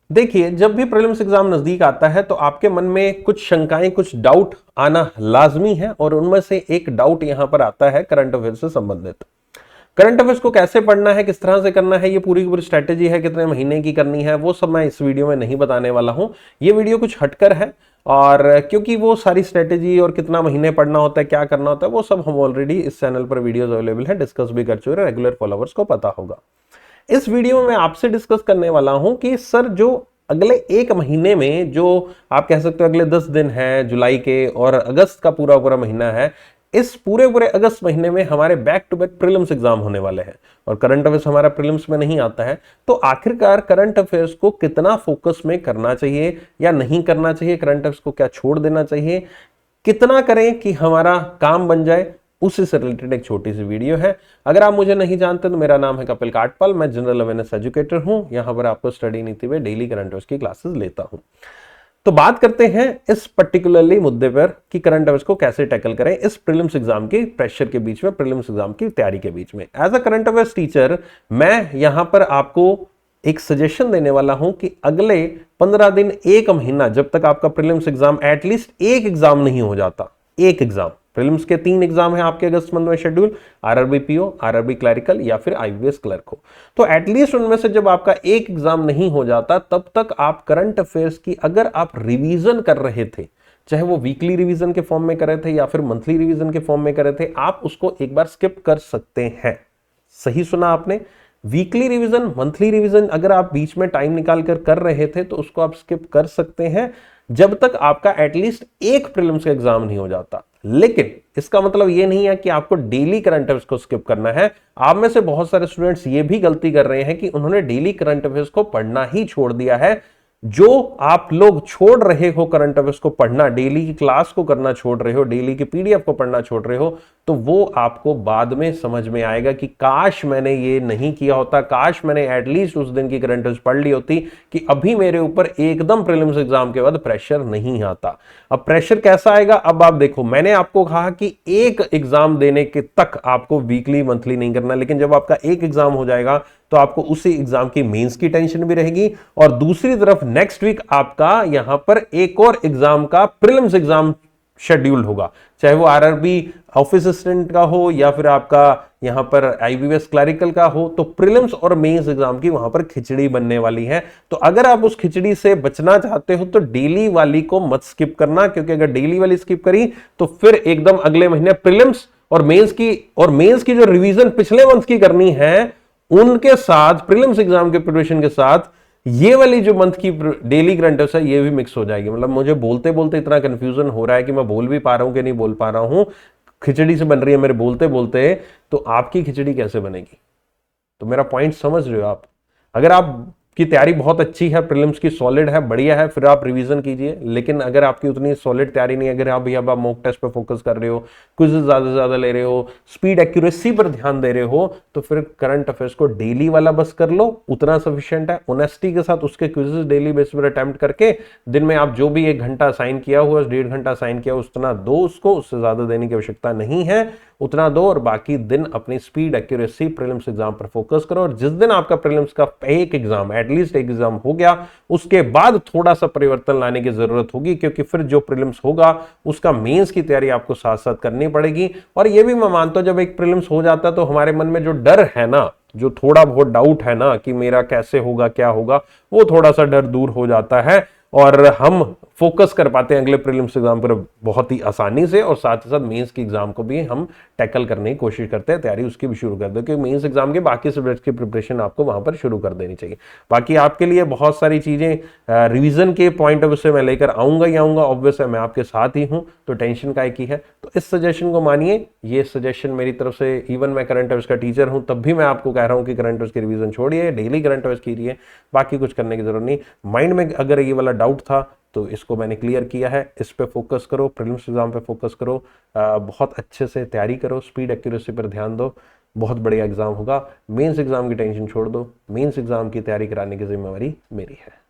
देखिए, जब भी प्रीलिम्स एग्जाम नजदीक आता है तो आपके मन में कुछ शंकाएं, कुछ डाउट आना लाजमी है, और उनमें से एक डाउट यहां पर आता है करंट अफेयर से संबंधित। करंट अफेयर्स को कैसे पढ़ना है, किस तरह से करना है, ये पूरी की पूरी स्ट्रेटेजी है, कितने महीने की करनी है, वो सब मैं इस वीडियो में नहीं बताने वाला हूं। ये वीडियो कुछ हटकर है, और क्योंकि वो सारी स्ट्रेटेजी और कितना महीने पढ़ना होता है, क्या करना होता है, वो सब हम ऑलरेडी इस चैनल पर वीडियोस अवेलेबल है, डिस्कस भी कर चुके हैं, रेगुलर फॉलोअर्स को पता होगा। इस वीडियो में मैं आपसे डिस्कस करने वाला हूं कि सर, जो अगले एक महीने में, जो आप कह सकते हो अगले 10 दिन है जुलाई के, और अगस्त का पूरा पूरा महीना है, इस पूरे पूरे अगस्त महीने में हमारे back to back prelims exam होने वाले हैं, और करंट अफेयर्स हमारा प्रीलिम्स में नहीं आता है। तो आखिरकार करंट अफेयर्स को कितना फोकस में करना चाहिए या नहीं करना चाहिए, करंट अफेयर्स को क्या छोड़ देना चाहिए, कितना करें कि हमारा काम बन जाए, उसी से रिलेटेड एक छोटी सी वीडियो है। अगर आप मुझे नहीं जानते तो मेरा नाम है कपिल काटपाल, मैं जनरल अवेयरनेस एजुकेटर हूं। यहां पर आपको स्टडी नीति में डेली करंट अफेयर्स की क्लासेस लेता हूं। तो बात करते हैं इस पर्टिकुलरली मुद्दे पर कि करंट अफेयर्स को कैसे टैकल करें इस प्रीलिम्स एग्जाम के प्रेशर के बीच में, प्रीलिम्स एग्जाम की तैयारी के बीच में। As a current affairs teacher मैं यहां पर आपको एक सजेशन देने वाला हूं कि अगले 15 दिन, एक महीना, जब तक आपका प्रीलिम्स एग्जाम एटलीस्ट एक एग्जाम नहीं हो जाता, एक एग्जाम, प्रीलिम्स के 3 एग्जाम है आपके अगस्त मंथ में schedule, RRB PO, RRB clerical या फिर आईबीएस क्लर्क हो, तो एटलीस्ट उनमें से जब आपका एक एग्जाम नहीं हो जाता, तब तक आप करंट अफेयर्स की अगर आप रिवीजन कर रहे थे, चाहे वो वीकली रिवीजन के फॉर्म में कर रहे थे या फिर मंथली रिवीजन के फॉर्म में कर रहे थे, आप उसको एक बार स्किप कर सकते हैं। सही सुना आपने, वीकली रिवीजन, मंथली रिवीजन अगर आप बीच में टाइम निकाल कर रहे थे तो उसको आप स्किप कर सकते हैं, जब तक आपका एटलीस्ट एक प्रीलिम्स का एग्जाम नहीं हो जाता। लेकिन इसका मतलब यह नहीं है कि आपको डेली करंट अफेयर्स को स्किप करना है। आप में से बहुत सारे स्टूडेंट्स ये भी गलती कर रहे हैं कि उन्होंने डेली करंट अफेयर्स को पढ़ना ही छोड़ दिया है। जो आप लोग छोड़ रहे हो करंट अफेयर्स को पढ़ना, डेली की क्लास को करना छोड़ रहे हो, डेली की पीडीएफ को पढ़ना छोड़ रहे हो, तो वो आपको बाद में समझ में आएगा कि काश मैंने ये नहीं किया होता, काश मैंने एटलीस्ट उस दिन की करंट अफेयर्स पढ़ ली होती, कि अभी मेरे ऊपर एकदम प्रीलिम्स एग्जाम के बाद प्रेशर नहीं आता। अब प्रेशर कैसा आएगा, अब आप देखो, मैंने आपको कहा कि एक एग्जाम देने के तक आपको वीकली मंथली नहीं करना, लेकिन जब आपका एक एग्जाम हो जाएगा तो आपको उसी एग्जाम की मेंस की टेंशन भी रहेगी, और दूसरी तरफ नेक्स्ट वीक आपका यहां पर एक और एग्जाम का प्रीलिम्स एग्जाम शेड्यूल्ड होगा, चाहे वो आरआरबी ऑफिस असिस्टेंट का हो या फिर आपका यहां पर आईबीएस क्लरिकल का हो। तो प्रीलिम्स और मेंस एग्जाम की वहां पर खिचड़ी बनने वाली है। तो अगर आप उस खिचड़ी से बचना चाहते हो तो डेली वाली को मत स्किप करना, क्योंकि अगर डेली वाली स्किप करी तो फिर एकदम अगले महीने प्रीलिम्स और मेंस की जो रिवीजन पिछले मंथ की करनी है, उनके साथ प्रीलिम्स एग्जाम के प्रिपरेशन के साथ ये वाली जो मंथ की डेली करंट अफेयर्स है, ये भी मिक्स हो जाएगी। मतलब मुझे बोलते बोलते इतना कंफ्यूजन हो रहा है कि मैं बोल भी पा रहा हूं कि नहीं बोल पा रहा हूं, खिचड़ी से बन रही है मेरे बोलते बोलते, तो आपकी खिचड़ी कैसे बनेगी? तो मेरा पॉइंट समझ रहे हो आप? अगर आप की तैयारी बहुत अच्छी है, प्रीलिम्स की सॉलिड है, बढ़िया है, फिर आप रिवीजन कीजिए। लेकिन अगर आपकी उतनी सॉलिड तैयारी नहीं है, अगर आप मॉक टेस्ट पे फोकस कर रहे हो, क्विज़ेस ज्यादा से ज्यादा ले रहे हो, स्पीड एक्यूरेसी पर ध्यान दे रहे हो, तो फिर करंट अफेयर्स को डेली वाला बस कर लो, उतना सफिशिएंट है। ऑनेस्टी के साथ उसके क्विज़ेस डेली बेसिस पर अटेम्प्ट करके दिन में आप जो भी 1 घंटा साइन किया हुआ, 1.5 घंटा साइन किया, उतना दो उसको, उससे ज्यादा देने की आवश्यकता नहीं है, उतना दो, और बाकी दिन अपनी स्पीड एक्यूरेसी प्रीलिम्स एग्जाम पर फोकस करो। और जिस दिन आपका प्रीलिम्स का एक एग्जाम, एटलीस्ट एक एग्जाम हो गया, उसके बाद थोड़ा सा परिवर्तन लाने की जरूरत होगी, क्योंकि फिर जो प्रीलिम्स होगा उसका मेंस की तैयारी आपको साथ साथ करनी पड़ेगी। और यह भी मैं मानता हूं, जब एक प्रीलिम्स हो जाता है तो हमारे मन में जो डर है ना, जो थोड़ा बहुत डाउट है ना कि मेरा कैसे होगा, क्या होगा, वो थोड़ा सा डर दूर हो जाता है, और हम फोकस कर पाते हैं अगले प्रीलिम्स एग्जाम पर बहुत ही आसानी से, और साथ ही साथ मेंस की एग्जाम को भी हम टैकल करने की कोशिश करते हैं, तैयारी उसकी भी शुरू कर दो, क्योंकि मेंस एग्जाम के बाकी सब्जेक्ट्स की प्रिपरेशन आपको वहां पर शुरू कर देनी चाहिए। बाकी आपके लिए बहुत सारी चीजें रिवीजन के पॉइंट ऑफ व्यू से मैं लेकर आऊंगा ही आऊंगा, ऑब्वियस है, मैं आपके साथ ही हूं, तो टेंशन काय की है। तो इस सजेशन को मानिए, ये सजेशन मेरी तरफ से, इवन मैं करंट अफेयर्स का टीचर हूं तब भी मैं आपको कह रहा हूं कि करंट अफेयर्स की रिवीजन छोड़िए, डेली करंट अफेयर्स कीजिए, बाकी कुछ करने की जरूरत नहीं। माइंड में अगर ये वाला डाउट था तो इसको मैंने क्लियर किया है, इस पे फोकस करो, प्रीलिम्स एग्जाम पे फोकस करो, बहुत अच्छे से तैयारी करो, स्पीड एक्यूरेसी पर ध्यान दो, बहुत बढ़िया एग्जाम होगा। मेंस एग्जाम की टेंशन छोड़ दो, मेंस एग्जाम की तैयारी कराने की जिम्मेवारी मेरी है।